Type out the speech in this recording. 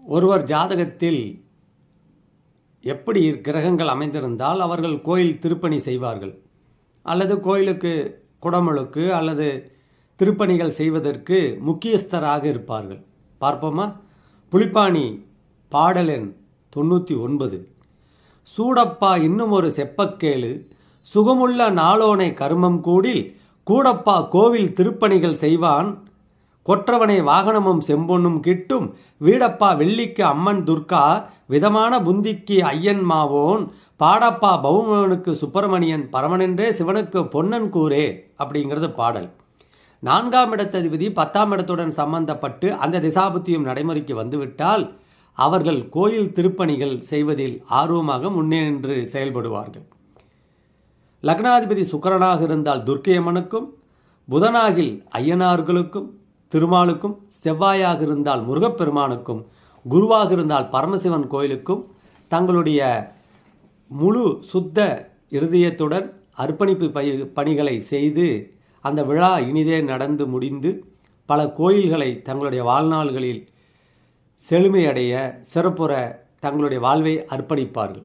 ஒருவர் ஜாதகத்தில் எப்படி கிரகங்கள் அமைந்திருந்தால் அவர்கள் கோயில் திருப்பணி செய்வார்கள், அல்லது கோயிலுக்கு குடமுழுக்கு அல்லது திருப்பணிகள் செய்வதற்கு முக்கியஸ்தராக இருப்பார்கள். பார்ப்போமா? புலிப்பாணி பாடல் எண் 99. சூடப்பா இன்னும் ஒரு செப்பக்கேளு, சுகமுள்ள நாளோனை கருமம் கூடில், கூடப்பா கோவில் திருப்பணிகள் செய்வான், கொற்றவனை வாகனமும் செம்பொன்னும் கிட்டும், வீடப்பா வெள்ளிக்கு அம்மன் துர்கா, விதமான புந்திக்கு ஐயன் மாவோன், பாடப்பா பௌமனுக்கு சுப்பிரமணியன், பரமனென்றே சிவனுக்கு பொன்னன் கூரே அப்படிங்கிறது பாடல். 4ஆம் இடத்ததிபதி 10ஆம் இடத்துடன் சம்பந்தப்பட்டு அந்த திசாபுத்தியும் நடைமுறைக்கு வந்துவிட்டால் அவர்கள் கோயில் திருப்பணிகள் செய்வதில் ஆர்வமாக முன்னேன்று செயல்படுவார்கள். லக்னாதிபதி சுக்கிரனாக இருந்தால் துர்க்கையம்மனுக்கும், புதனாகில் ஐயனார்களுக்கும் திருமாலுக்கும், செவ்வாயாக இருந்தால் முருகப்பெருமானுக்கும், குருவாக இருந்தால் பரமசிவன் கோயிலுக்கும் தங்களுடைய முழு சுத்த இருதயத்துடன் அர்ப்பணிப்பு பணிகளை செய்து அந்த விழா இனிதே நடந்து முடிந்து பல கோயில்களை தங்களுடைய வாழ்நாள்களில் செழுமையடைய சிறப்புற தங்களுடைய வாழ்வை அர்ப்பணிப்பார்கள்.